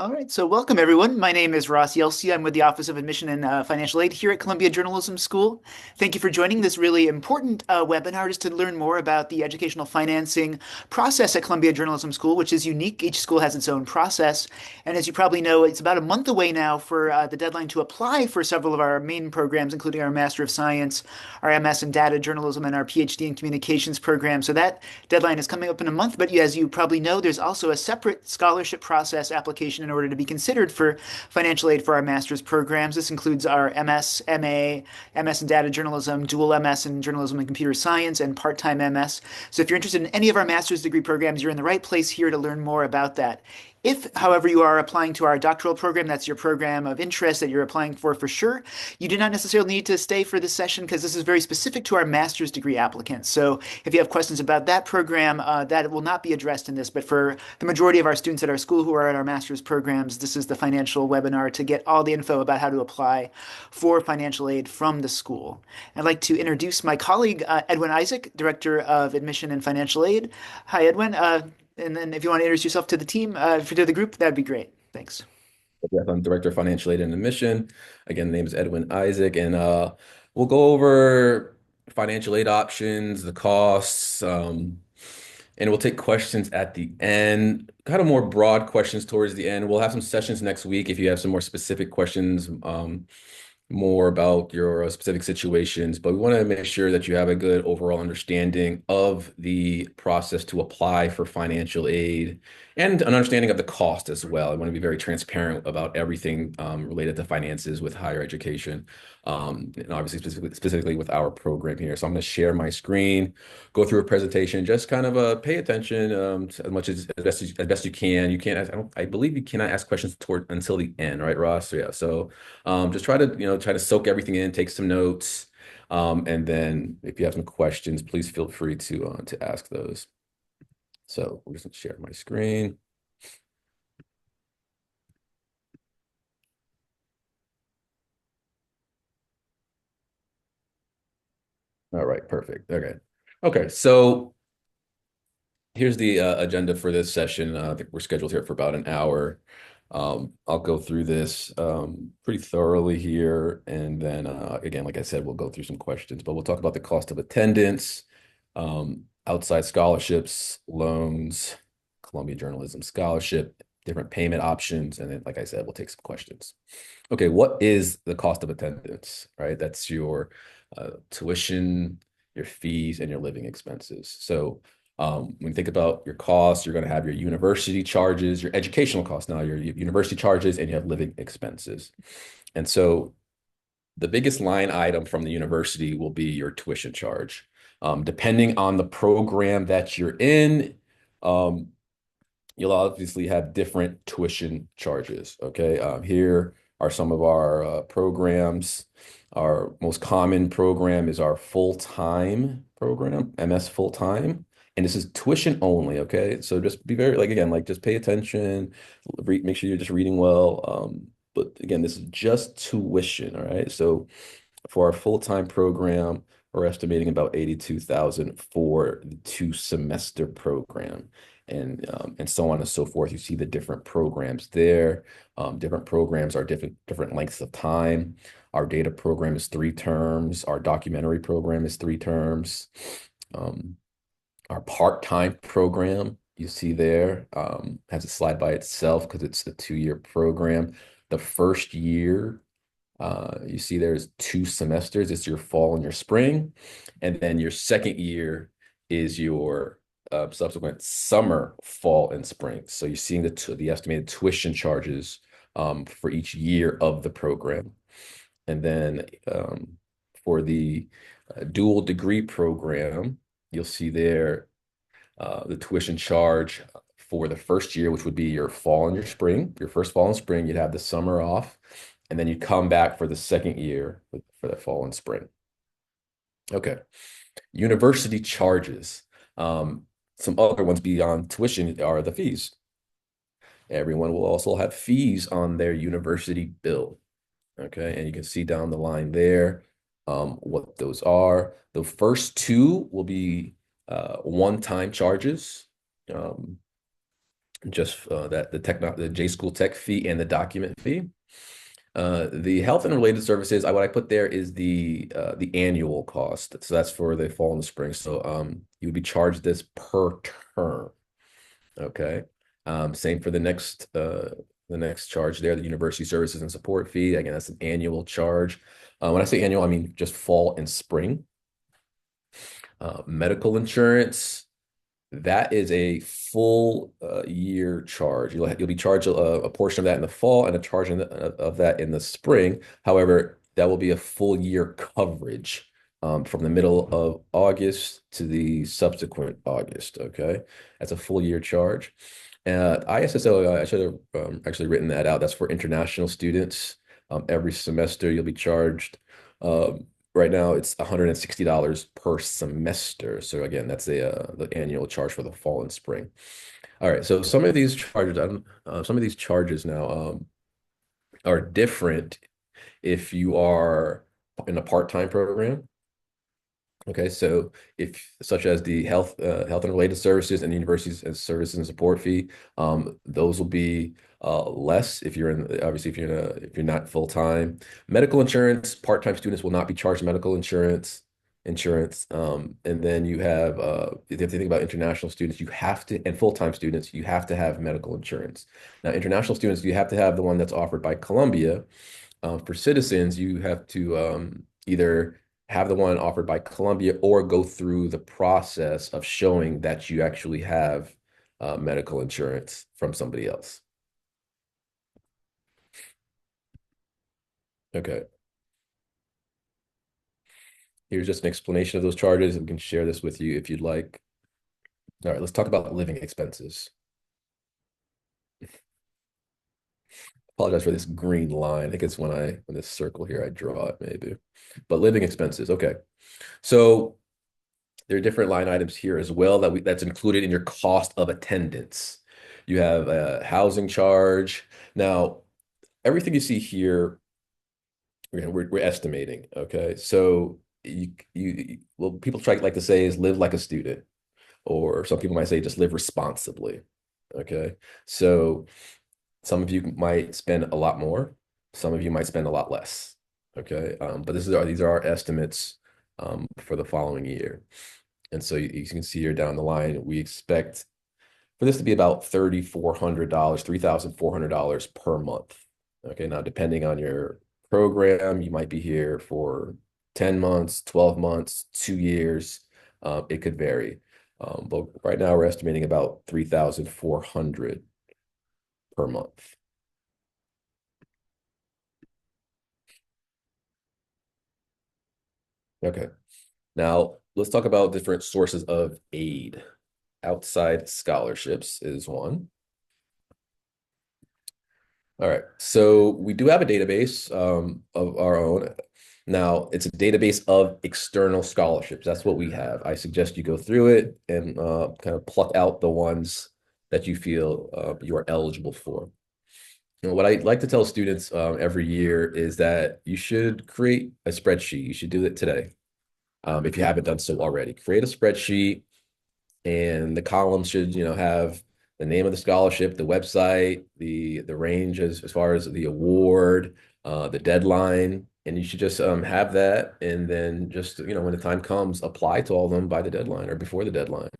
All right, so welcome everyone. My name is Ross Yelsey. I'm with the Office of Admission and Financial Aid here at Columbia Journalism School. Thank you for joining this really important webinar just to learn more about the educational financing process at Columbia Journalism School, which is unique. Each school has its own process. And as you probably know, it's about a month away now for the deadline to apply for several of our main programs, including our Master of Science, our MS in Data Journalism, and our PhD in Communications program. So that deadline is coming up in a month. But as you probably know, there's also a separate scholarship process application in order to be considered for financial aid for our master's programs. This includes our MS, MA, MS in Data Journalism, dual MS in Journalism and Computer Science, and part-time MS. So if you're interested in any of our master's degree programs, you're in the right place here to learn more about that. If, however, you are applying to our doctoral program, that's your program of interest that you're applying for sure, you do not necessarily need to stay for this session because this is very specific to our master's degree applicants. So if you have questions about that program, that will not be addressed in this. But for the majority of our students at our school who are at our master's programs, this is the financial webinar to get all the info about how to apply for financial aid from the school. I'd like to introduce my colleague, Edwin Isaac, Director of Admission and Financial Aid. Hi, Edwin. And then if you want to introduce yourself to the team, to the group, that'd be great. Thanks. Yes, I'm Director of Financial Aid and Admission. Again, the name is Edwin Isaac, and we'll go over financial aid options, the costs, and we'll take questions at the end, kind of more broad questions towards the end. We'll have some sessions next week if you have some more specific questions, more about your specific situations, but we want to make sure that you have a good overall understanding of the process to apply for financial aid and an understanding of the cost as well. I want to be very transparent about everything related to finances with higher education, and obviously specifically with our program here. So I'm going to share my screen, go through a presentation, just kind of pay attention as much as best you can. You can't, I believe you cannot ask questions toward until the end, right, Ross? So, yeah. So just try to soak everything in, take some notes, and then if you have some questions, please feel free to ask those. So we're just gonna share my screen. All right, perfect. Okay. So here's the agenda for this session. I think we're scheduled here for about an hour. I'll go through this pretty thoroughly here. And then again, like I said, we'll go through some questions, but we'll talk about the cost of attendance, outside scholarships, loans, Columbia Journalism Scholarship, different payment options. And then, like I said, we'll take some questions. Okay, what is the cost of attendance, right? That's your tuition, your fees, and your living expenses. So when you think about your costs, you're going to have your university charges, your educational costs now, your university charges, and you have living expenses. And so the biggest line item from the university will be your tuition charge. Depending on the program that you're in, you'll obviously have different tuition charges. Okay, here are some of our programs. Our most common program is our full-time program, MS full-time. And this is tuition only, okay? So just be very, like, again, like just pay attention, make sure you're just reading well. But again, this is just tuition, all right? So for our full-time program, we're estimating about 82,000 for the 2 semester program, and so on and so forth. You see the different programs there. Different programs are different lengths of time. Our data program is 3 terms. Our documentary program is 3 terms. Our part-time program, you see there, has a slide by itself because it's the 2-year program. The first year, you see there's 2 semesters. It's your fall and your spring. And then your second year is your subsequent summer, fall, and spring. So you're seeing the estimated tuition charges for each year of the program. And then for the dual degree program, you'll see there the tuition charge for the first year, which would be your fall and your spring. Your first fall and spring, you'd have the summer off, and then you come back for the second year for the fall and spring. Okay, university charges. Some other ones beyond tuition are the fees. Everyone will also have fees on their university bill. Okay, and you can see down the line there what those are. The first 2 will be one-time charges. just the J School Tech fee and the document fee. The health and related services, what I put there is the annual cost. So that's for the fall and the spring. So you would be charged this per term. Okay. Same for the next charge there, the university services and support fee. Again, that's an annual charge. When I say annual, I mean just fall and spring. Medical insurance, that is a full year charge. You'll be charged a portion of that in the fall and a charge of that in the spring. However, that will be a full year coverage from the middle of August to the subsequent August. Okay, that's a full year charge. ISSO, I should have actually written that out. That's for international students. Every semester you'll be charged. Right now, it's $160 per semester. So again, that's the annual charge for the fall and spring. All right. So some of these charges now are different if you are in a part-time program. Okay, so if such as the health and related services and universities and services and support fee, those will be less if you're in obviously if you're not full time. Medical insurance, part-time students will not be charged medical insurance. And then you have if you think about international students, you have to and full-time students, you have to have medical insurance. Now, international students, you have to have the one that's offered by Columbia. For citizens, you have to either have the one offered by Columbia or go through the process of showing that you actually have medical insurance from somebody else. Okay. Here's just an explanation of those charges. We can share this with you if you'd like. All right, let's talk about living expenses. Apologize for this green line. I think it's when this circle here, I draw it maybe. But living expenses. Okay. So there are different line items here as well that's included in your cost of attendance. You have a housing charge. Now, everything you see here, we're estimating. Okay, so well, people like to say is live like a student, or some people might say just live responsibly. Okay, so some of you might spend a lot more, some of you might spend a lot less. Okay, but these are our estimates for the following year. And so you can see here down the line, we expect for this to be about $3,400, $3,400 per month. Okay, now depending on your program, you might be here for 10 months, 12 months, 2 years. It could vary. But right now we're estimating about 3,400 per month. Okay, now let's talk about different sources of aid. Outside scholarships is one. All right. So we do have a database of our own. Now, it's a database of external scholarships. That's what we have. I suggest you go through it and kind of pluck out the ones that you feel you are eligible for. What I like to tell students every year is that you should create a spreadsheet. You should do it today if you haven't done so already. Create a spreadsheet, and the columns should, have the name of the scholarship, the website, the range as far as the award, the deadline, and you should just have that, and then just when the time comes, apply to all of them by the deadline or before the deadline.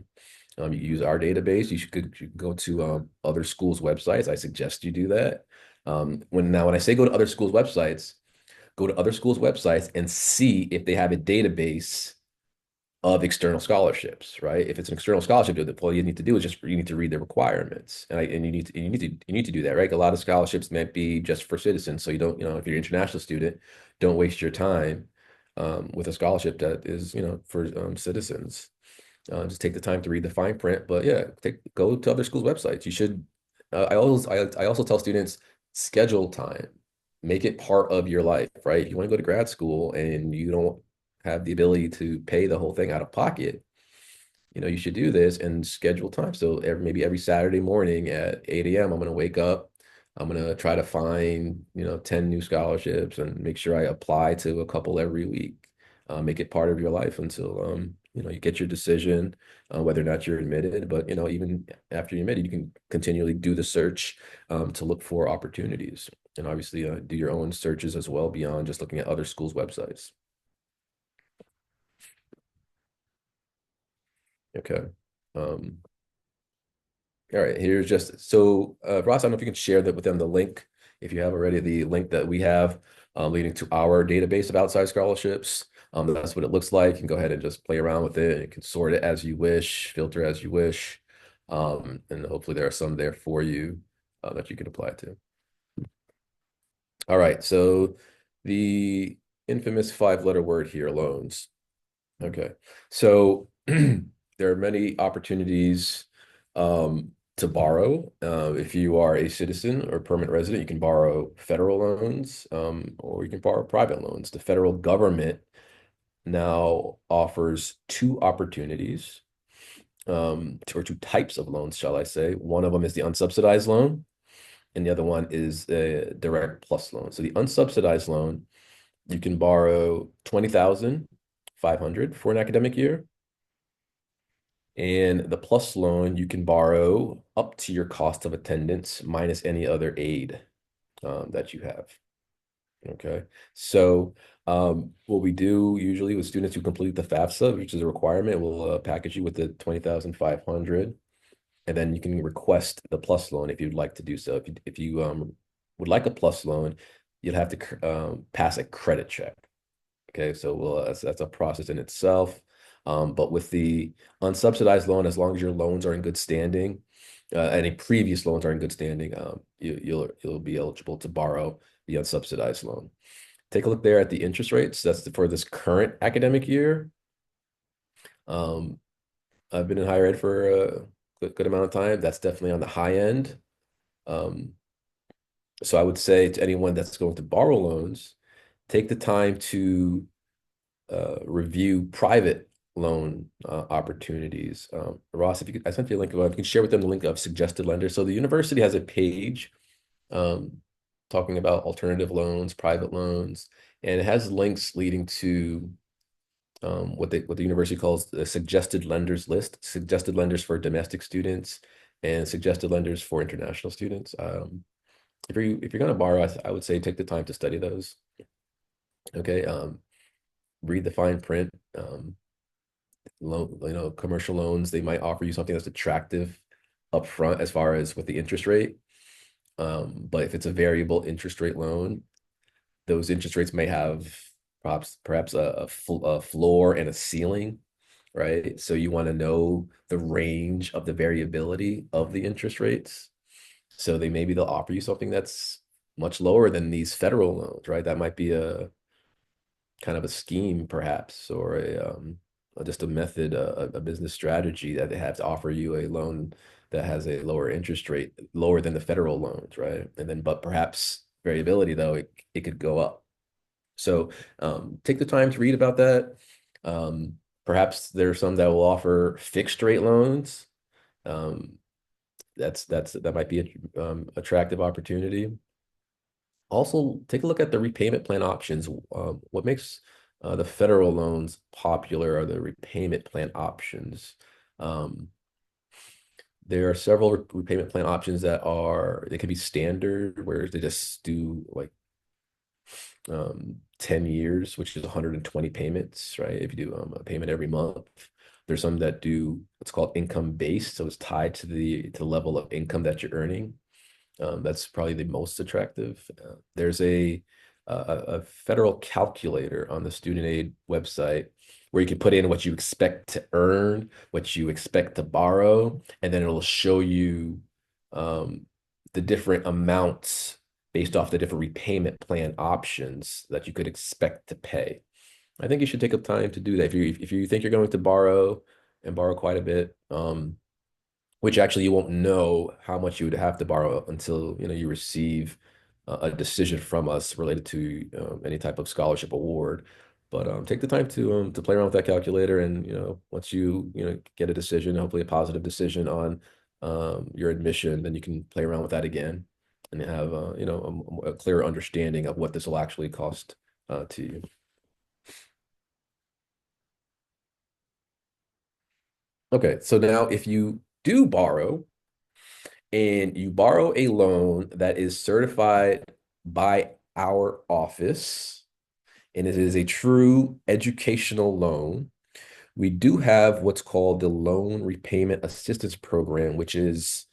You use our database. You should go to other schools' websites. I suggest you do that. When I say go to other schools' websites, go to other schools' websites and see if they have a database of external scholarships, right? If it's an external scholarship, all you need to do is you need to read the requirements, and you need to do that, right? A lot of scholarships might be just for citizens, so you don't, if you're an international student, don't waste your time with a scholarship that is, for citizens. Just take the time to read the fine print, but yeah, go to other schools' websites. You should. I also tell students schedule time, make it part of your life, right? If you want to go to grad school and you don't have the ability to pay the whole thing out of pocket, you should do this and schedule time. So maybe every Saturday morning at 8 a.m., I'm going to wake up. I'm going to try to find, 10 new scholarships and make sure I apply to a couple every week. Make it part of your life until you get your decision whether or not you're admitted. But even after you're admitted, you can continually do the search to look for opportunities, and obviously do your own searches as well beyond just looking at other schools' websites. Okay. Um, all right. Here's just so Ross, I don't know if you can share that with them the link if you have already the link that we have leading to our database of outside scholarships. That's what it looks like. You can go ahead and just play around with it. You can sort it as you wish, filter as you wish. And hopefully there are some there for you that you can apply to. All right. So the infamous five-letter word here, loans. Okay. So there are many opportunities to borrow. If you are a citizen or permanent resident, you can borrow federal loans or you can borrow private loans. The federal government now offers two opportunities or two types of loans, shall I say. One of them is the unsubsidized loan, and the other one is a direct plus loan. So the unsubsidized loan, you can borrow 20,500 for an academic year. And the plus loan, you can borrow up to your cost of attendance minus any other aid that you have. Okay. So what we do usually with students who complete the FAFSA, which is a requirement, we'll package you with the 20,500, and then you can request the plus loan if you'd like to do so. If you would like a plus loan, you'll have to pass a credit check. Okay, so that's a process in itself. But with the unsubsidized loan, as long as your loans are in good standing, any previous loans are in good standing, you'll be eligible to borrow the unsubsidized loan. Take a look there at the interest rates. That's for this current academic year. Um, I've been in higher ed for a good amount of time. That's definitely on the high end. Um, so I would say to anyone that's going to borrow loans, take the time to review private loan opportunities. Ross, if you could, I sent you a link. If you can share with them the link of suggested lenders. So the university has a page um, talking about alternative loans, private loans, and it has links leading to what the university calls the suggested lenders list, suggested lenders for domestic students and suggested lenders for international students. If you're going to borrow, I would say take the time to study those. Okay. Read the fine print. Commercial loans, they might offer you something that's attractive upfront as far as with the interest rate. But if it's a variable interest rate loan, those interest rates may have perhaps a floor and a ceiling, right? So you want to know the range of the variability of the interest rates. So maybe they'll offer you something that's much lower than these federal loans, right? That might be a kind of a scheme, perhaps, or just a method, a business strategy that they have to offer you a loan that has a lower interest rate, lower than the federal loans, right? And then, but perhaps variability, though, it could go up. So take the time to read about that. Perhaps there are some that will offer fixed rate loans. That might be an attractive opportunity. Also, take a look at the repayment plan options. What makes the federal loans popular are the repayment plan options. Um, there are several repayment plan options they could be standard, where they just do like 10 years, which is 120 payments, right? If you do a payment every month. There's some that do what's called income based, so it's tied to the level of income that you're earning. That's probably the most attractive. There's a federal calculator on the student aid website where you can put in what you expect to earn, what you expect to borrow, and then it'll show you the different amounts based off the different repayment plan options that you could expect to pay. I think you should take up time to do that. If you think you're going to borrow and borrow quite a bit, which actually you won't know how much you would have to borrow until you receive a decision from us related to any type of scholarship award. But take the time to play around with that calculator, and once you get a decision, hopefully a positive decision on your admission, then you can play around with that again and have a clearer understanding of what this will actually cost to you. Okay, so now if you do borrow and you borrow a loan that is certified by our office, and it is a true educational loan, we do have what's called the Loan Repayment Assistance Program, which is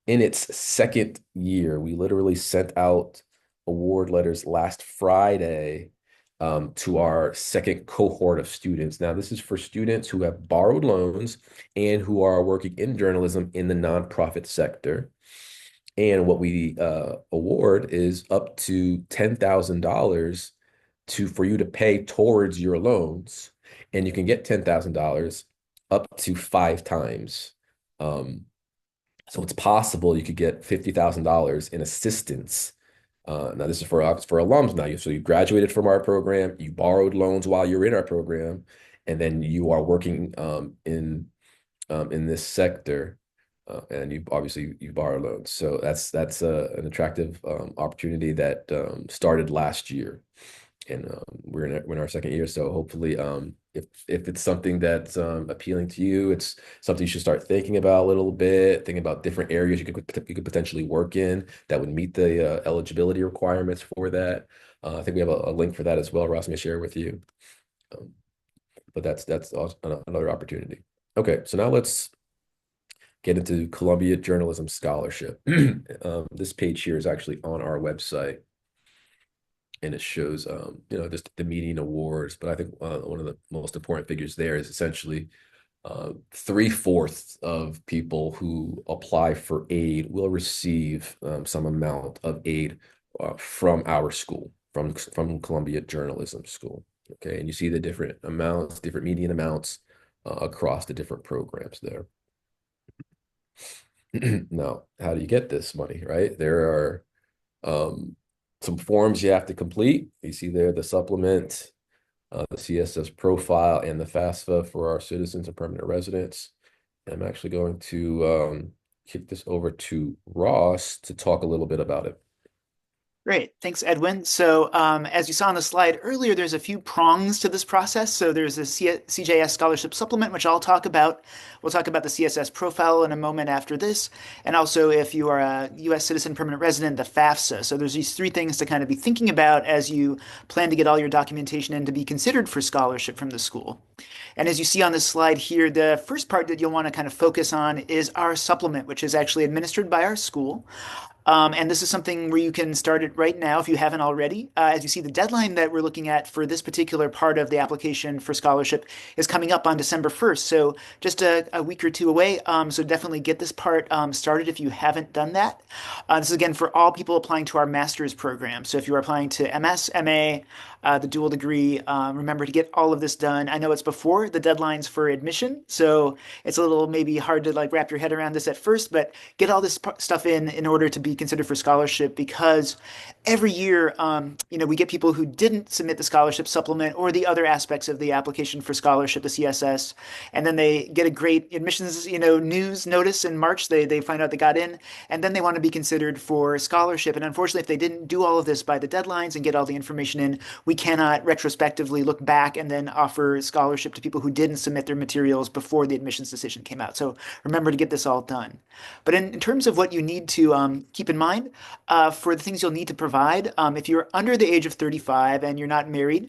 in its second year. We literally sent out award letters last Friday to our second cohort of students. Now, this is for students who have borrowed loans and who are working in journalism in the nonprofit sector. And what we award is up to $10,000 for you to pay towards your loans, and you can get $10,000 up to 5 times. Um, so it's possible you could get $50,000 in assistance. Now this is for alums now. So you graduated from our program, you borrowed loans while you're in our program, and then you are working in this sector, and you borrow loans. So that's an attractive opportunity that started last year, and we're in our second year. So hopefully, if it's something that's appealing to you, it's something you should start thinking about a little bit, thinking about different areas you could potentially work in that would meet the eligibility requirements for that. I think we have a link for that as well. Ross may share with you. Um, but that's also another opportunity. Okay, so now let's get into Columbia Journalism Scholarship. This page here is actually on our website, and it shows, just the meeting awards. But I think one of the most important figures there is essentially 3/4 of people who apply for aid will receive some amount of aid from our school, from Columbia Journalism School. Okay, and you see the different amounts, different median amounts across the different programs there. Now, how do you get this money, right? There are um, some forms you have to complete. You see there the supplement, the CSS profile, and the FAFSA for our citizens and permanent residents. And I'm actually going to kick this over to Ross to talk a little bit about it. Great. Thanks, Edwin. So as you saw on the slide earlier, there's a few prongs to this process. So there's a CJS scholarship supplement, which I'll talk about. We'll talk about the CSS profile in a moment after this. And also, if you are a U.S. citizen permanent resident, the FAFSA. So there's these three things to kind of be thinking about as you plan to get all your documentation in to be considered for scholarship from the school. And as you see on this slide here, the first part that you'll want to kind of focus on is our supplement, which is actually administered by our school. And this is something where you can start it right now if you haven't already. As you see, the deadline that we're looking at for this particular part of the application for scholarship is coming up on December 1st. So just a week or two away. So definitely get this part started if you haven't done that. This is again for all people applying to our master's program. So if you are applying to MS, MA, the dual degree, remember to get all of this done. I know it's before the deadlines for admission, so it's a little maybe hard to like wrap your head around this at first, but get all this stuff in order to be considered for scholarship, because every year, we get people who didn't submit the scholarship supplement or the other aspects of the application for scholarship, the CSS, and then they get a great admissions, news notice in March. They find out they got in, and then they want to be considered for scholarship. And unfortunately, if they didn't do all of this by the deadlines and get all the information in, we cannot retrospectively look back and then offer scholarship to people who didn't submit their materials before the admissions decision came out. So remember to get this all done. But in terms of what you need to keep in mind for the things you'll need to provide, if you're under the age of 35 and you're not married,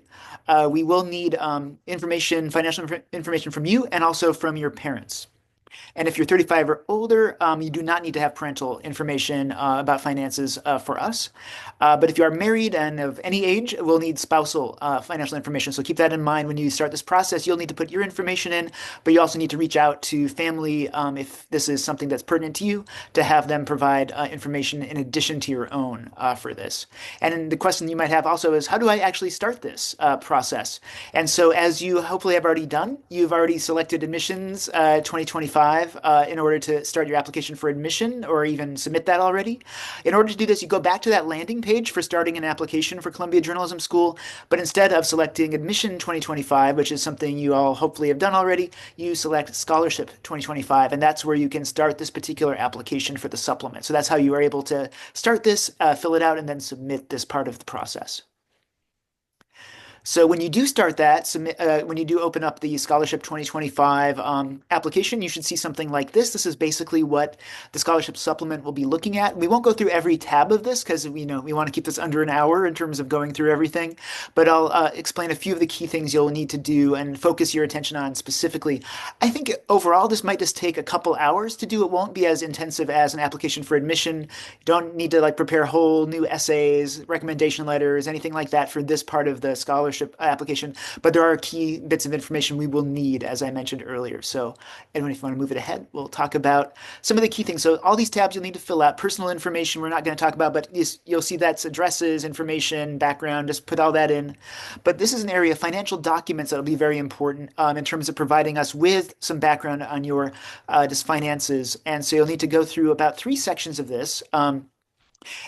we will need financial information from you and also from your parents. And if you're 35 or older, you do not need to have parental information about finances for us. But if you are married and of any age, we'll need spousal financial information. So keep that in mind when you start this process. You'll need to put your information in, but you also need to reach out to family if this is something that's pertinent to you, to have them provide information in addition to your own for this. And the question you might have also is, how do I actually start this process? And so as you hopefully have already done, you've already selected admissions 2025 in order to start your application for admission or even submit that already. In order to do this, you go back to that landing page for starting an application for Columbia Journalism School, but instead of selecting admission 2025, which is something you all hopefully have done already, you select scholarship 2025, and that's where you can start this particular application for the supplement. So that's how you are able to start this, fill it out, and then submit this part of the process. So when you do start that, when you do open up the Scholarship 2025 application, you should see something like this. This is basically what the scholarship supplement will be looking at. We won't go through every tab of this because we want to keep this under an hour in terms of going through everything. But I'll explain a few of the key things you'll need to do and focus your attention on specifically. I think overall this might just take a couple hours to do. It won't be as intensive as an application for admission. You don't need to like prepare whole new essays, recommendation letters, anything like that for this part of the scholarship application. But there are key bits of information we will need, as I mentioned earlier. So, anyone, if you want to move it ahead, we'll talk about some of the key things. So, all these tabs you'll need to fill out. Personal information, we're not going to talk about, but you'll see that's addresses, information, background, just put all that in. But this is an area, financial documents, that'll be very important in terms of providing us with some background on your just finances. And so, you'll need to go through about 3 sections of this.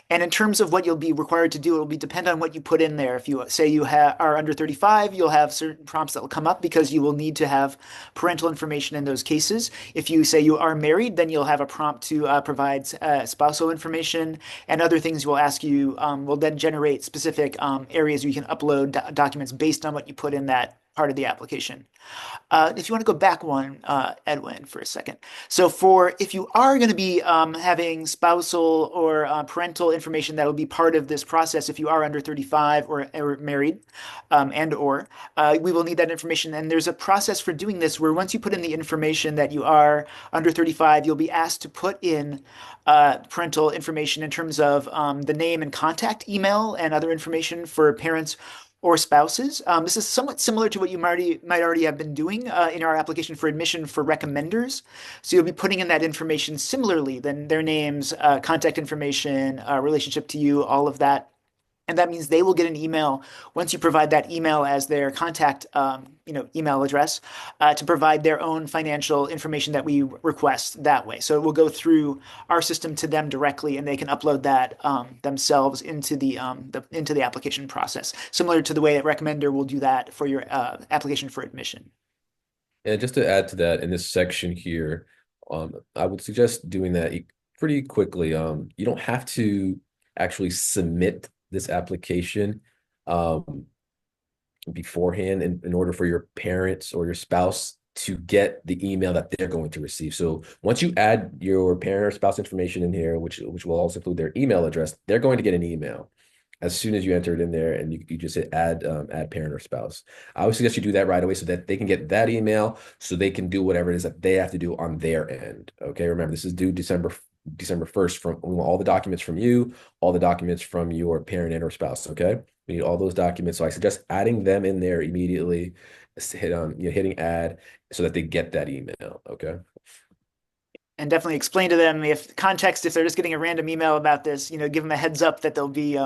And in terms of what you'll be required to do, it'll be depend on what you put in there. If you say you are under 35, you'll have certain prompts that will come up because you will need to have parental information in those cases. If you say you are married, then you'll have a prompt to provide spousal information, and other things will ask you will then generate specific areas where you can upload documents based on what you put in that part of the application. If you want to go back one, Edwin, for a second. So if you are going to be having spousal or parental information that will be part of this process, if you are under 35 or married, we will need that information. And there's a process for doing this where once you put in the information that you are under 35, you'll be asked to put in parental information in terms of the name and contact email and other information for parents or spouses. This is somewhat similar to what you might already have been doing in our application for admission for recommenders. So you'll be putting in that information similarly, then their names, contact information, relationship to you, all of that. And that means they will get an email once you provide that email as their contact, email address to provide their own financial information that we request that way. So it will go through our system to them directly, and they can upload that themselves into the application process, similar to the way that Recommender will do that for your application for admission. And just to add to that, in this section here, I would suggest doing that pretty quickly. You don't have to actually submit this application beforehand in order for your parents or your spouse to get the email that they're going to receive. So once you add your parent or spouse information in here, which will also include their email address, they're going to get an email as soon as you enter it in there, and you just hit add parent or spouse. I would suggest you do that right away so that they can get that email, so they can do whatever it is that they have to do on their end. Okay, remember this is due December 1st. From all the documents from you, all the documents from your parent and or spouse. Okay, we need all those documents. So I suggest adding them in there immediately. Hitting add so that they get that email. Okay. And definitely explain to them if they're just getting a random email about this, give them a heads up that there'll be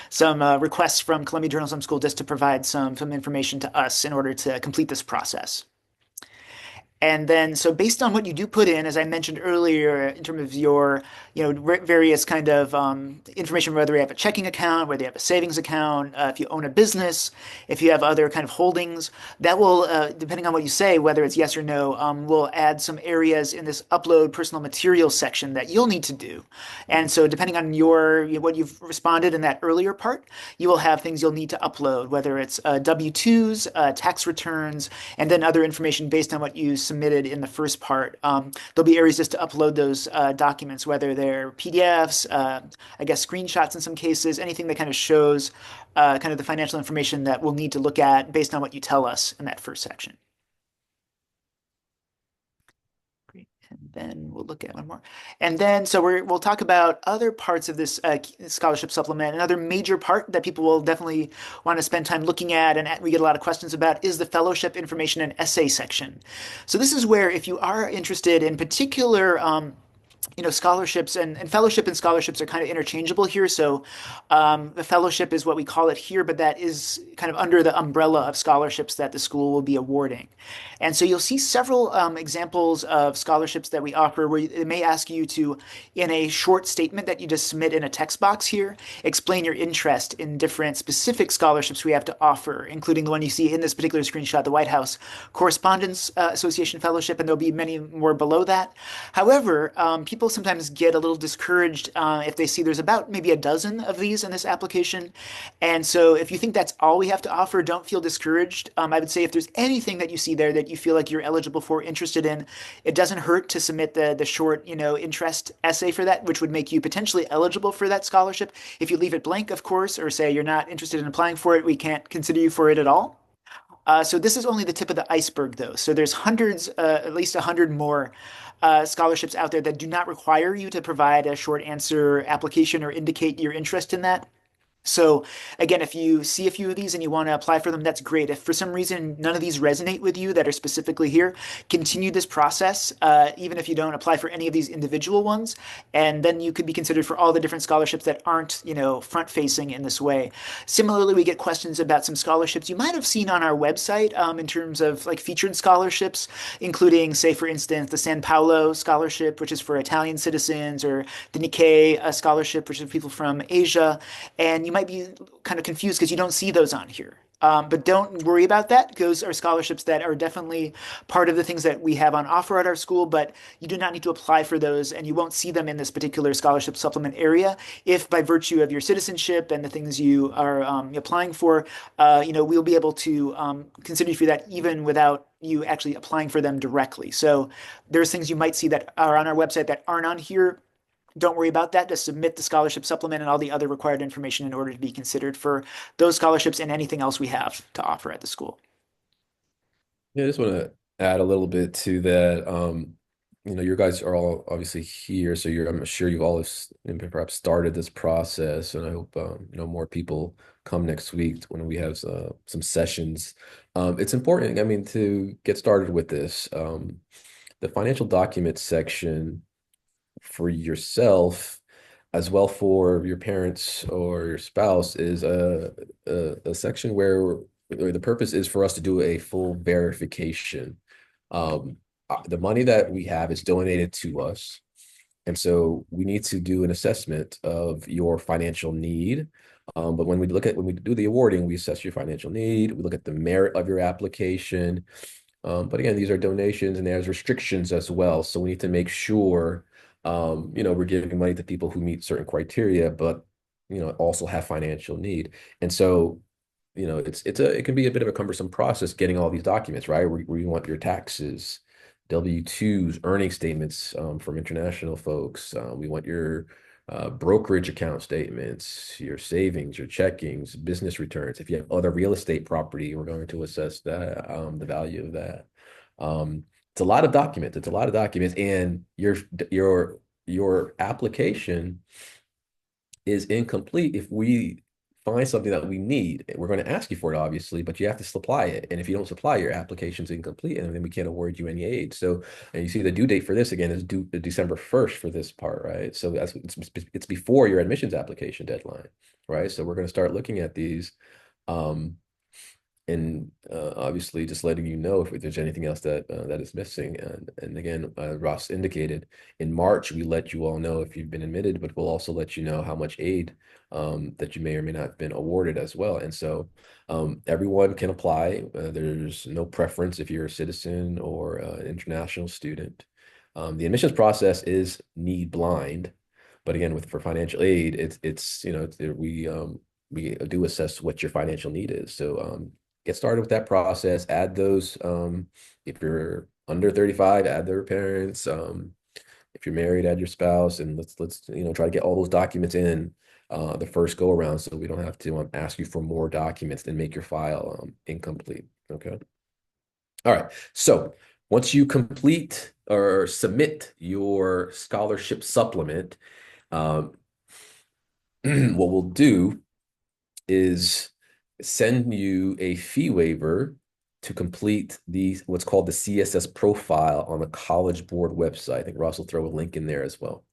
some requests from Columbia Journalism School just to provide some information to us in order to complete this process. And then, so based on what you do put in, as I mentioned earlier, in terms of your, various kind of information, whether you have a checking account, whether you have a savings account, if you own a business, if you have other kind of holdings, that will, depending on what you say, whether it's yes or no, will add some areas in this upload personal materials section that you'll need to do. And so depending on what you've responded in that earlier part, you will have things you'll need to upload, whether it's W-2s, tax returns, and then other information based on what you submitted in the first part. There'll be areas just to upload those documents, whether they're PDFs, I guess screenshots in some cases, anything that kind of shows kind of the financial information that we'll need to look at based on what you tell us in that first section. Great. And then we'll look at one more. And then, so we'll talk about other parts of this scholarship supplement. Another major part that people will definitely want to spend time looking at, and we get a lot of questions about, is the fellowship information and essay section. So this is where, if you are interested in particular scholarships and fellowship and scholarships are kind of interchangeable here. So the fellowship is what we call it here, but that is kind of under the umbrella of scholarships that the school will be awarding. And so you'll see several examples of scholarships that we offer where it may ask you to, in a short statement that you just submit in a text box here, explain your interest in different specific scholarships we have to offer, including the one you see in this particular screenshot, the White House Correspondents Association Fellowship, and there'll be many more below that. However, people sometimes get a little discouraged if they see there's about maybe a dozen of these in this application. And so if you think that's all we have to offer, don't feel discouraged. I would say if there's anything that you see there that you feel like you're eligible for, interested in, it doesn't hurt to submit the short, interest essay for that, which would make you potentially eligible for that scholarship. If you leave it blank, of course, or say you're not interested in applying for it, we can't consider you for it at all. So this is only the tip of the iceberg, though. So there's hundreds, at least 100 more scholarships out there that do not require you to provide a short answer application or indicate your interest in that. So again, if you see a few of these and you want to apply for them, that's great. If for some reason none of these resonate with you that are specifically here, continue this process, even if you don't apply for any of these individual ones, and then you could be considered for all the different scholarships that aren't, front facing in this way. Similarly, we get questions about some scholarships you might have seen on our website in terms of like featured scholarships, including, say, for instance, the San Paolo Scholarship, which is for Italian citizens, or the Nikkei Scholarship, which is people from Asia. And you might be kind of confused because you don't see those on here. But don't worry about that. Those are scholarships that are definitely part of the things that we have on offer at our school, but you do not need to apply for those, and you won't see them in this particular scholarship supplement area. If by virtue of your citizenship and the things you are applying for, we'll be able to consider you for that even without you actually applying for them directly. So there's things you might see that are on our website that aren't on here. Don't worry about that. Just submit the scholarship supplement and all the other required information in order to be considered for those scholarships and anything else we have to offer at the school. Yeah, I just want to add a little bit to that. You guys are all obviously here, so I'm sure you've all perhaps started this process, and I hope more people come next week when we have some sessions. It's important, I mean, to get started with this. The financial documents section for yourself, as well for your parents or your spouse, is a section where the purpose is for us to do a full verification. The money that we have is donated to us. And so we need to do an assessment of your financial need. But when we do the awarding, we assess your financial need. We look at the merit of your application. But again, these are donations and there's restrictions as well. So we need to make sure, we're giving money to people who meet certain criteria, but, also have financial need. And so, it can be a bit of a cumbersome process getting all these documents, right? Where you want your taxes, W-2s, earning statements from international folks. We want your brokerage account statements, your savings, your checkings, business returns. If you have other real estate property, we're going to assess that, the value of that. It's a lot of documents. It's a lot of documents, and your application is incomplete if we find something that we need. We're going to ask you for it, obviously, but you have to supply it. And if you don't supply, your application's incomplete, and then we can't award you any aid. So, and you see the due date for this again is due December 1st for this part, right? So it's before your admissions application deadline, right? So we're going to start looking at these. And obviously just letting you know if there's anything else that is missing. And again, Ross indicated in March, we let you all know if you've been admitted, but we'll also let you know how much aid that you may or may not have been awarded as well. And so everyone can apply. There's no preference if you're a citizen or an international student. The admissions process is need blind, but again, for financial aid, we do assess what your financial need is. So get started with that process. Add those. If you're under 35, add their parents. If you're married, add your spouse, and let's try to get all those documents in the first go around, so we don't have to ask you for more documents and make your file incomplete. Okay. All right. So once you complete or submit your scholarship supplement, what we'll do is send you a fee waiver to complete what's called the CSS profile on the College Board website. I think Ross will throw a link in there as well.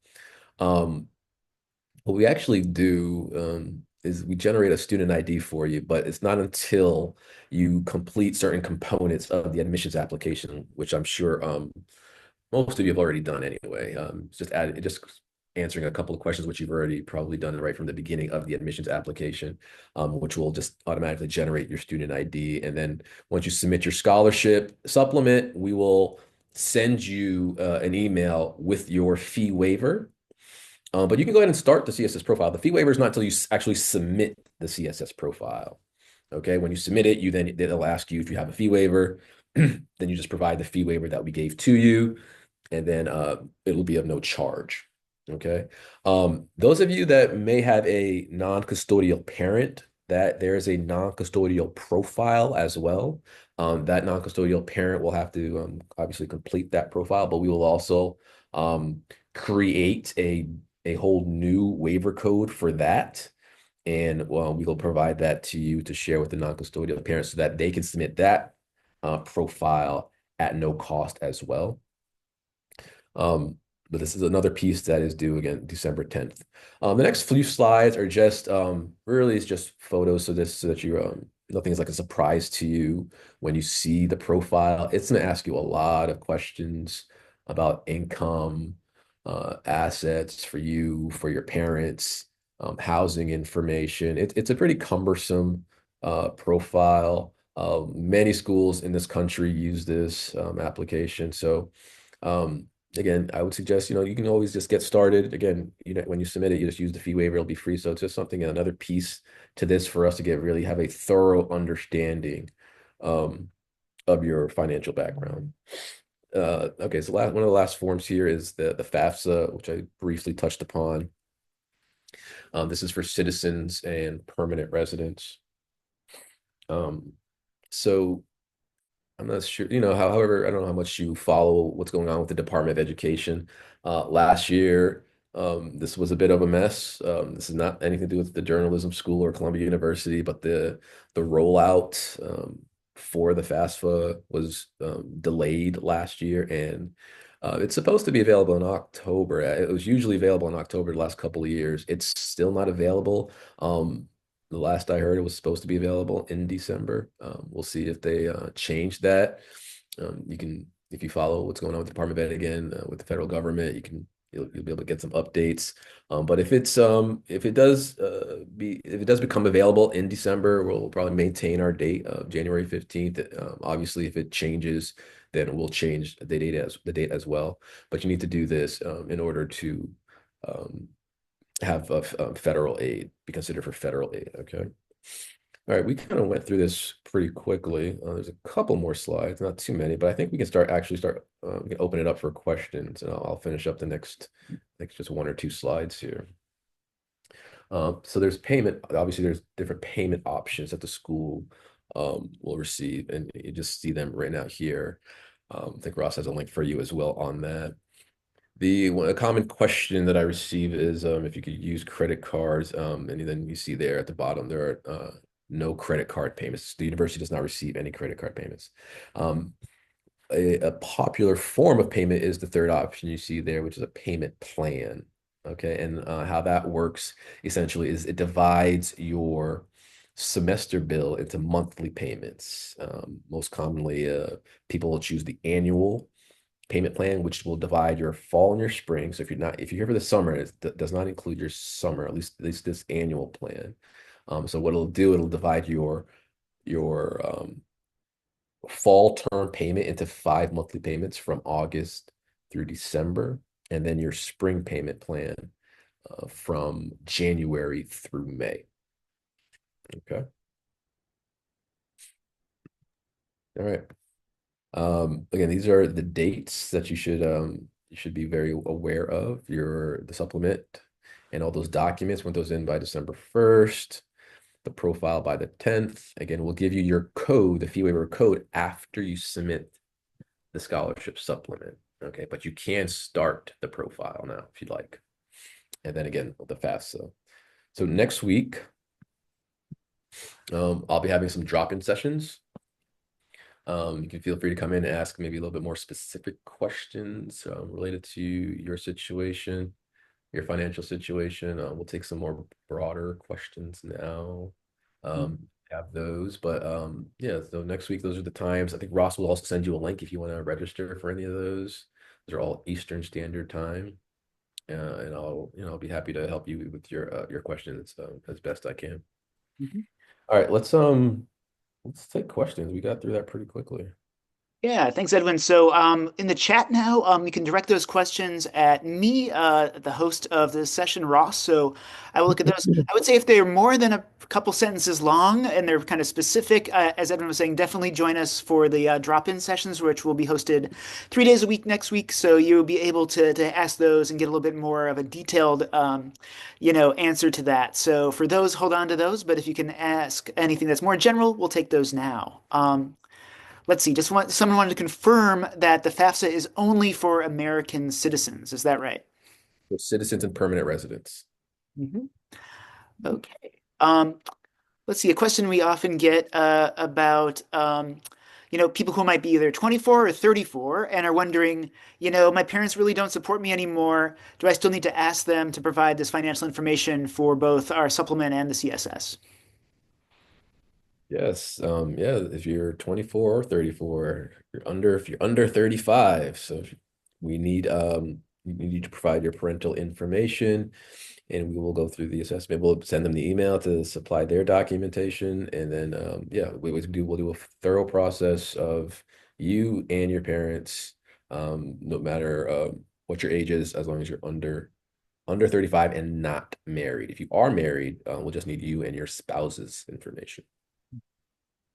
What we actually do is we generate a student ID for you, but it's not until you complete certain components of the admissions application, which I'm sure most of you have already done anyway. Just answering a couple of questions, which you've already probably done right from the beginning of the admissions application, which will just automatically generate your student ID. And then once you submit your scholarship supplement, we will send you an email with your fee waiver. But you can go ahead and start the CSS profile. The fee waiver is not until you actually submit the CSS profile. Okay, when you submit it, it'll ask you if you have a fee waiver. Then you just provide the fee waiver that we gave to you, and then it'll be of no charge. Okay. Those of you that may have a non-custodial parent, that there is a non-custodial profile as well. That non-custodial parent will have to obviously complete that profile, but we will also create a whole new waiver code for that. And we will provide that to you to share with the non-custodial parents so that they can submit that profile at no cost as well. But this is another piece that is due again December 10th. The next few slides are just really it's just photos so that you nothing is like a surprise to you when you see the profile. It's going to ask you a lot of questions about income, assets for you, for your parents, housing information. It's a pretty cumbersome profile. Many schools in this country use this application. So again, I would suggest, you can always just get started. Again, when you submit it, you just use the fee waiver, it'll be free. So it's just something, another piece to this for us to really have a thorough understanding um, of your financial background. Okay, so one of the last forms here is the FAFSA, which I briefly touched upon. This is for citizens and permanent residents. So I'm not sure, however, I don't know how much you follow what's going on with the Department of Education. Last year, this was a bit of a mess. This is not anything to do with the journalism school or Columbia University, but the rollout for the FAFSA was delayed last year, and it's supposed to be available in October. It was usually available in October the last couple of years. It's still not available. The last I heard, it was supposed to be available in December. We'll see if they change that. If you follow what's going on with the Department of Ed again, with the federal government, you'll be able to get some updates. But if it does become available in December, we'll probably maintain our date of January 15th. Obviously, if it changes, then we'll change the date as well. But you need to do this in order to um, have federal aid, be considered for federal aid. Okay. All right, we kind of went through this pretty quickly. There's a couple more slides, not too many, but I think we can we can open it up for questions, and I'll finish up the next just one or two slides here. So there's payment. Obviously, there's different payment options that the school will receive, and you just see them right now here. I think Ross has a link for you as well on that. A common question that I receive is if you could use credit cards, and then you see there at the bottom there are no credit card payments. The university does not receive any credit card payments. A popular form of payment is the third option you see there, which is a payment plan. Okay, and how that works essentially is it divides your semester bill into monthly payments. Most commonly, people will choose the annual payment plan, which will divide your fall and your spring. So if you're here for the summer, it does not include your summer, at least this annual plan. So what it'll do, it'll divide your fall term payment into 5 monthly payments from August through December, and then your spring payment plan from January through May. Okay. All right. Again, these are the dates that you should be very aware of the supplement and all those documents. Want those in by December 1st, the profile by the 10th. Again, we'll give you your code, the fee waiver code, after you submit the scholarship supplement. Okay, but you can start the profile now if you'd like. And then again, the FAFSA. So next week, I'll be having some drop-in sessions. You can feel free to come in and ask maybe a little bit more specific questions related to your situation, your financial situation. We'll take some more broader questions now. Have those, but yeah. So next week, those are the times. I think Ross will also send you a link if you want to register for any of those. Those are all Eastern Standard Time, and I'll be happy to help you with your questions as best I can. Mhm. All right, let's take questions. We got through that pretty quickly. Yeah, thanks, Edwin. So, in the chat now, you can direct those questions at me, the host of the session, Ross. So, I will look at those. I would say if they're more than a couple sentences long and they're kind of specific, as Edwin was saying, definitely join us for the drop-in sessions, which will be hosted 3 days a week next week. So you'll be able to ask those and get a little bit more of a detailed, answer to that. So for those, hold on to those. But if you can ask anything that's more general, we'll take those now. Let's see, someone wanted to confirm that the FAFSA is only for American citizens. Is that right? For citizens and permanent residents. Hmm. Okay. Let's see, a question we often get about people who might be either 24 or 34 and are wondering, my parents really don't support me anymore. Do I still need to ask them to provide this financial information for both our supplement and the CSS? Yes, yeah, if you're 24 or 34, if you're under 35, so we need you to provide your parental information and we will go through the assessment. We'll send them the email to supply their documentation and then yeah, we'll do a thorough process of you and your parents, no matter what your age is, as long as you're under 35 and not married. If you are married, we'll just need you and your spouse's information.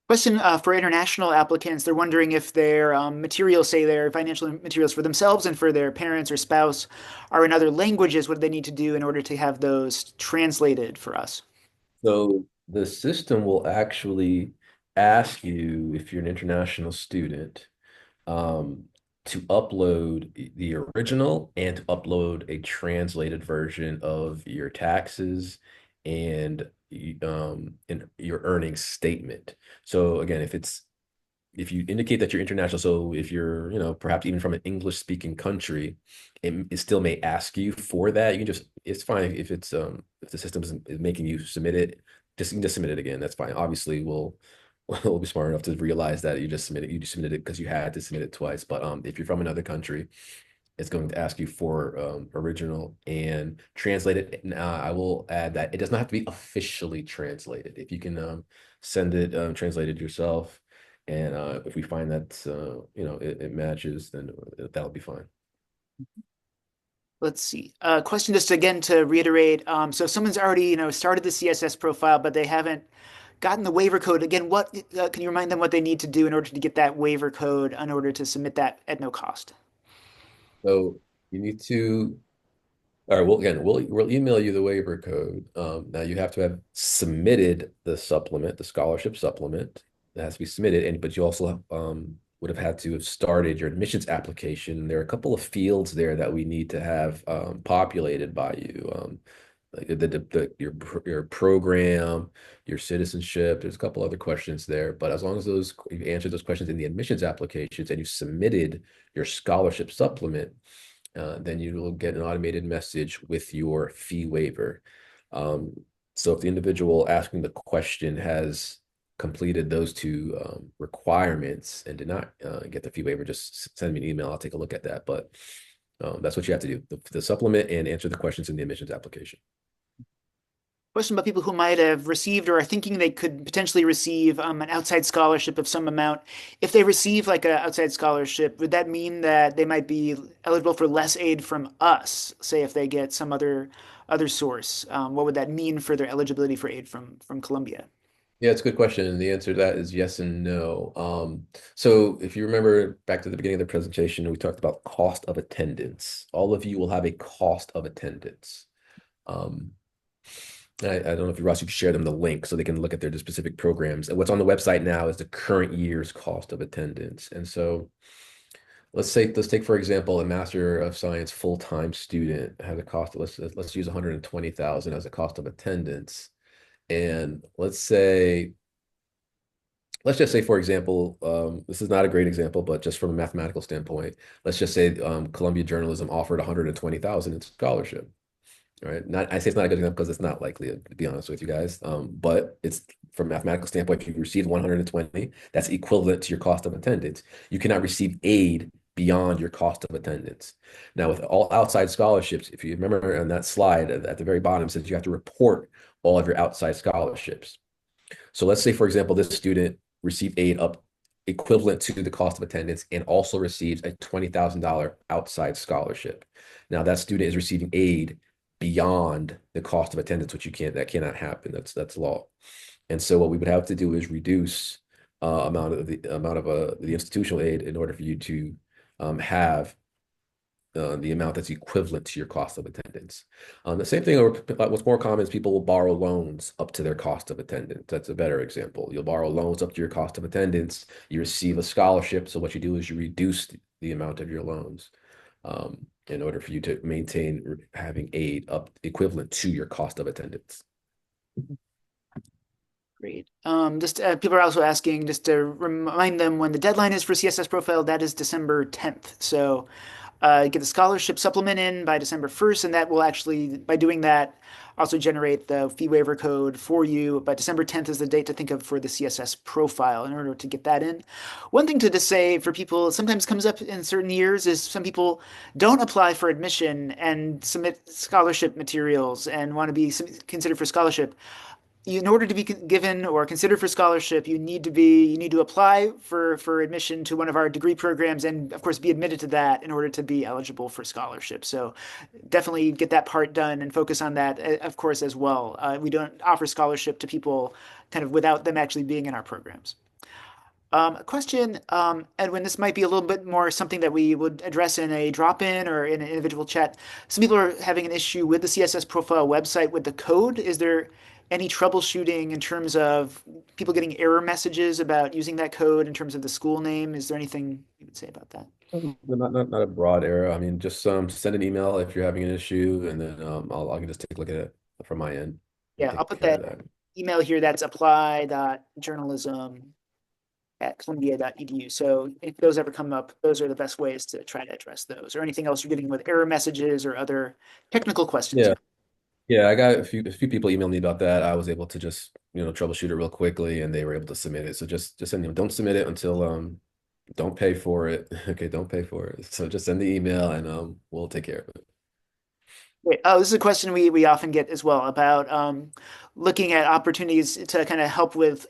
Question for international applicants. They're wondering if their materials, say their financial materials for themselves and for their parents or spouse, are in other languages. What do they need to do in order to have those translated for us? So the system will actually ask you if you're an international student um, to upload the original and to upload a translated version of your taxes and your earnings statement. So again, if you indicate that you're international, so if you're, perhaps even from an English speaking country, it still may ask you for that. You can just, it's fine if the system is making you submit it, you can just submit it again. That's fine. Obviously, we'll be smart enough to realize that you just submitted it because you had to submit it twice. But if you're from another country, it's going to ask you for original and translate it. And I will add that it does not have to be officially translated. If you can send it translated yourself, and if we find that it matches, then that'll be fine. Let's see. Question just again to reiterate. So if someone's already, started the CSS profile, but they haven't gotten the waiver code, again, what can you remind them what they need to do in order to get that waiver code in order to submit that at no cost? So you need to. All right. Well, again, we'll email you the waiver code. Now you have to have submitted the supplement, the scholarship supplement. That has to be submitted, and but you also would have had to have started your admissions application. There are a couple of fields there that we need to have populated by you. Like your program, your citizenship. There's a couple other questions there, but as long as you answer those questions in the admissions applications and you submitted your scholarship supplement, then you will get an automated message with your fee waiver. Um, so if the individual asking the question has completed those two requirements and did not get the fee waiver, just send me an email. I'll take a look at that. But that's what you have to do, the supplement and answer the questions in the admissions application. Question about people who might have received or are thinking they could potentially receive an outside scholarship of some amount. If they receive like an outside scholarship, would that mean that they might be eligible for less aid from us? Say if they get some other source, what would that mean for their eligibility for aid from Columbia? Yeah, it's a good question. And the answer to that is yes and no. So if you remember back to the beginning of the presentation, we talked about cost of attendance. All of you will have a cost of attendance. Um, I don't know if you, Ross, you could share them the link so they can look at their specific programs. And what's on the website now is the current year's cost of attendance. And so let's take, for example, a Master of Science full-time student has a cost of, let's use 120,000 as a cost of attendance. And let's just say, for example, this is not a great example, but just from a mathematical standpoint, let's just say Columbia Journalism offered 120,000 in scholarship. All right. I say it's not a good example because it's not likely, to be honest with you guys. But it's from a mathematical standpoint, if you receive 120, that's equivalent to your cost of attendance. You cannot receive aid beyond your cost of attendance. Now, with all outside scholarships, if you remember on that slide at the very bottom, it says you have to report all of your outside scholarships. So let's say, for example, this student received aid up equivalent to the cost of attendance and also receives a $20,000 outside scholarship. Now that student is receiving aid beyond the cost of attendance, which that cannot happen. That's law. And so what we would have to do is reduce amount of the institutional aid in order for you to have the amount that's equivalent to your cost of attendance. The same thing, or what's more common is people will borrow loans up to their cost of attendance. That's a better example. You'll borrow loans up to your cost of attendance. You receive a scholarship. So what you do is you reduce the amount of your loans in order for you to maintain having aid up equivalent to your cost of attendance. Great. Just people are also asking just to remind them when the deadline is for CSS profile. That is December 10th. So get the scholarship supplement in by December 1st, and that will actually, by doing that, also generate the fee waiver code for you. But December 10th is the date to think of for the CSS profile in order to get that in. One thing to just say for people, sometimes comes up in certain years is some people don't apply for admission and submit scholarship materials and want to be considered for scholarship. In order to be given or considered for scholarship, you need to apply for admission to one of our degree programs and of course be admitted to that in order to be eligible for scholarship. So definitely get that part done and focus on that, of course, as well. We don't offer scholarship to people kind of without them actually being in our programs. A question, Edwin, this might be a little bit more something that we would address in a drop-in or in an individual chat. Some people are having an issue with the CSS profile website with the code. Is there any troubleshooting in terms of people getting error messages about using that code in terms of the school name? Is there anything you would say about that? Not a broad error. I mean, just send an email if you're having an issue, and then I can just take a look at it from my end and Yeah, I'll take put care of that that. email here. That's apply.journalism@columbia.edu. So if those ever come up, those are the best ways to try to address those, or anything else you're getting with error messages or other technical questions. Yeah, yeah. I got a few people emailed me about that. I was able to just troubleshoot it real quickly, and they were able to submit it. So just send them. Don't submit it until don't pay for it. Okay, don't pay for it. So just send the email, and we'll take care of it. Wait, oh, this is a question we often get as well about looking at opportunities to kind of help with,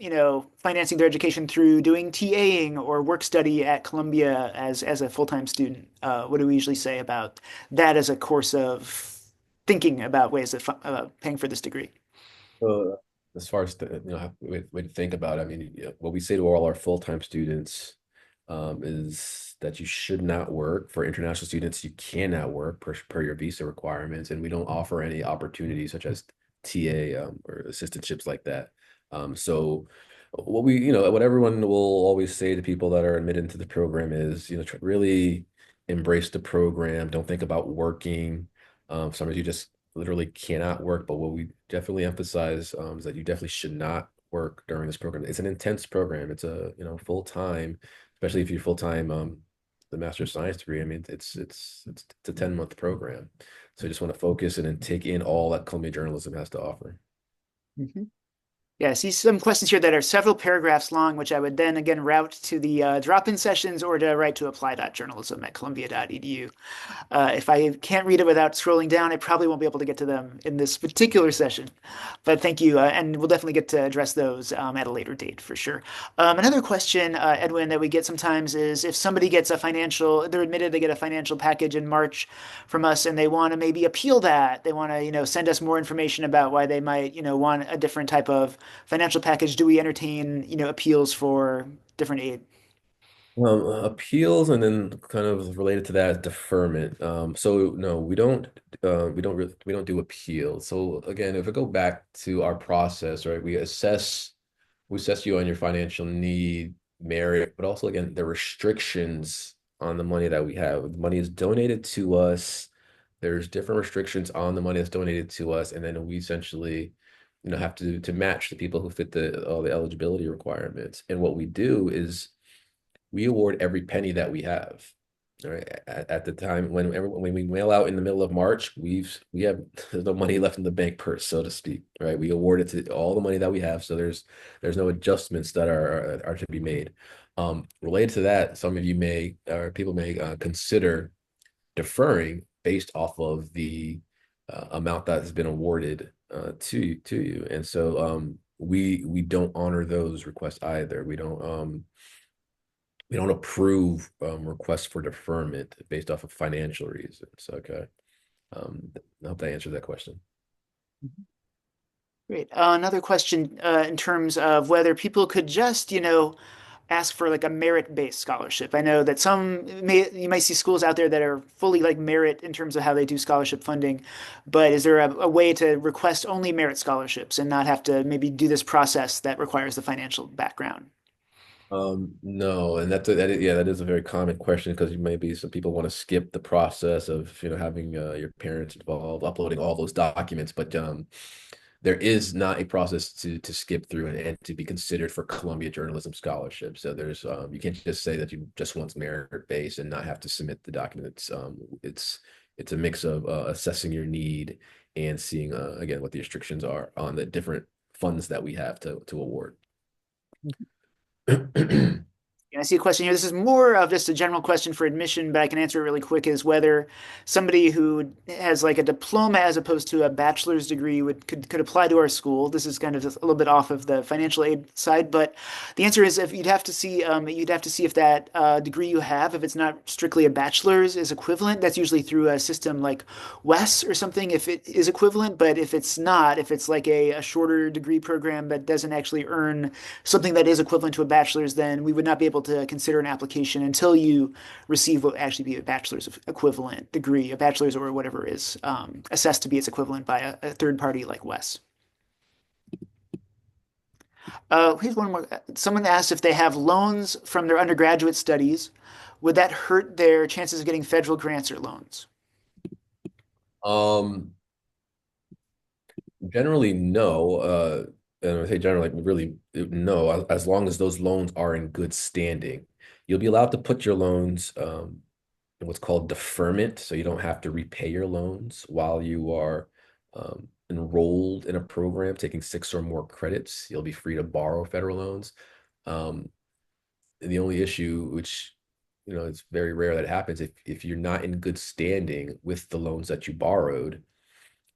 financing their education through doing TAing or work study at Columbia as a full-time student. What do we usually say about that as a course of thinking about ways of paying for this degree? As far as way to think about it, I mean, what we say to all our full-time students is that you should not work. For international students, you cannot work per your visa requirements, and we don't offer any opportunities such as TA or assistantships like that. So what everyone will always say to people that are admitted into the program is, really embrace the program. Don't think about working. Sometimes you just literally cannot work. But what we definitely emphasize is that you definitely should not work during this program. It's an intense program. It's a full time, especially if you're full time the Master of Science degree. I mean, it's a 10-month program. So I just want to focus and then take in all that Columbia journalism has to offer. Mhm. Yeah, I see some questions here that are several paragraphs long, which I would then again route to the drop-in sessions or to write to apply.journalism@columbia.edu. If I can't read it without scrolling down, I probably won't be able to get to them in this particular session. But thank you, and we'll definitely get to address those at a later date for sure. Another question, Edwin, that we get sometimes is if somebody gets they're admitted they get a financial package in March from us, and they want to maybe appeal that. They want to, send us more information about why they might, want a different type of financial package. Do we entertain, appeals for different aid? Appeals and then kind of related to that deferment. So no, we don't do appeals. So again, if we go back to our process, right, we assess you on your financial need, merit, but also again the restrictions on the money that we have. The money is donated to us. There's different restrictions on the money that's donated to us, and then we essentially, have to match the people who fit all the eligibility requirements. And what we do is we award every penny that we have. All right. At the time when we mail out in the middle of March, we have no money left in the bank purse, so to speak. Right. We award it to all the money that we have. So there's no adjustments that are to be made. Related to that, some of you may or people may consider deferring based off of the amount that has been awarded to you. And so we don't honor those requests either. We don't we don't approve requests for deferment based off of financial reasons. Okay. I hope that answers that question. Great. Another question in terms of whether people could just, ask for like a merit-based scholarship. I know that you might see schools out there that are fully like merit in terms of how they do scholarship funding, but is there a way to request only merit scholarships and not have to maybe do this process that requires the financial background? No, and yeah, that is a very common question because maybe some people want to skip the process of having your parents involved, uploading all those documents, but there is not a process to skip through and to be considered for Columbia Journalism Scholarship. So there's you can't just say that you just want merit based and not have to submit the documents. It's a mix of assessing your need and seeing again what the restrictions are on the different funds that we have to award. I see a question here. This is more of just a general question for admission, but I can answer it really quick, is whether somebody who has like a diploma as opposed to a bachelor's degree could apply to our school. This is kind of just a little bit off of the financial aid side, but the answer is if you'd have to see if that degree you have, if it's not strictly a bachelor's, is equivalent. That's usually through a system like WES or something, if it is equivalent. But if it's not, if it's like a shorter degree program that doesn't actually earn something that is equivalent to a bachelor's, then we would not be able to consider an application until you receive what would actually be a bachelor's equivalent degree, a bachelor's or whatever is assessed to be its equivalent by a third party like WES. Here's one more. Someone asked if they have loans from their undergraduate studies, would that hurt their chances of getting federal grants or loans? Um, Generally, no. And I say generally, like really, no. As long as those loans are in good standing, you'll be allowed to put your loans in what's called deferment, so you don't have to repay your loans while you are enrolled in a program taking 6 or more credits. You'll be free to borrow federal loans. Um, the only issue, which it's very rare that it happens, if you're not in good standing with the loans that you borrowed,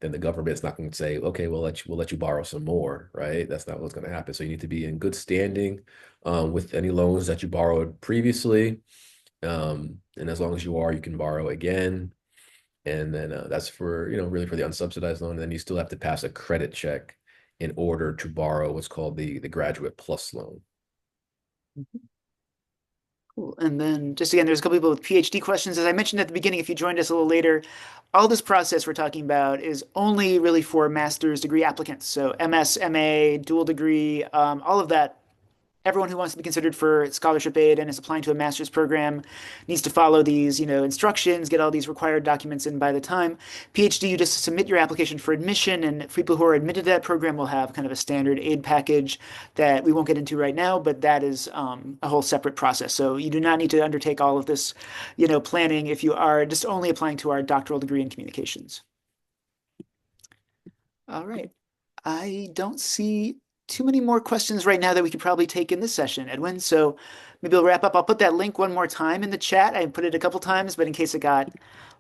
then the government's not going to say, okay, we'll let you borrow some more, right? That's not what's going to happen. So you need to be in good standing with any loans that you borrowed previously. And as long as you are, you can borrow again. And then that's for, really for the unsubsidized loan. And then you still have to pass a credit check in order to borrow what's called the Graduate Plus loan. Cool. And then just again, there's a couple people with PhD questions. As I mentioned at the beginning, if you joined us a little later, all this process we're talking about is only really for master's degree applicants. So MS, MA, dual degree, all of that. Everyone who wants to be considered for scholarship aid and is applying to a master's program needs to follow these, instructions, get all these required documents in by the time. PhD, you just submit your application for admission, and for people who are admitted to that program will have kind of a standard aid package that we won't get into right now, but that is a whole separate process. So you do not need to undertake all of this, planning if you are just only applying to our doctoral degree in communications. All right. I don't see too many more questions right now that we could probably take in this session, Edwin. So maybe we'll wrap up. I'll put that link one more time in the chat. I put it a couple times, but in case it got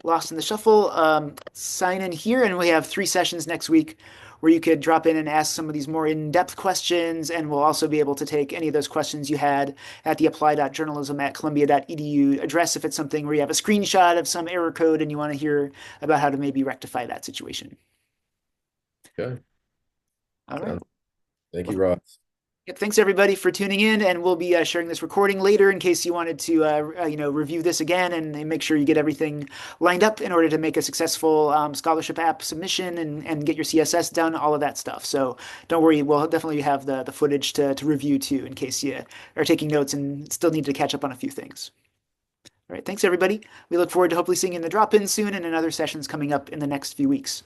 lost in the shuffle, sign in here. And we have 3 sessions next week where you could drop in and ask some of these more in-depth questions. And we'll also be able to take any of those questions you had at the apply.journalism@columbia.edu address if it's something where you have a screenshot of some error code and you want to hear about how to maybe rectify that situation. Okay. All right. Thank you, Ross. Yep, thanks everybody for tuning in, and we'll be sharing this recording later in case you wanted to, review this again and make sure you get everything lined up in order to make a successful scholarship app submission and get your CSS done, all of that stuff. So don't worry, we'll definitely have the footage to review too in case you are taking notes and still need to catch up on a few things. All right, thanks everybody. We look forward to hopefully seeing you in the drop-in soon and in other sessions coming up in the next few weeks.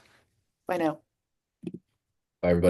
Bye now. Bye, everybody.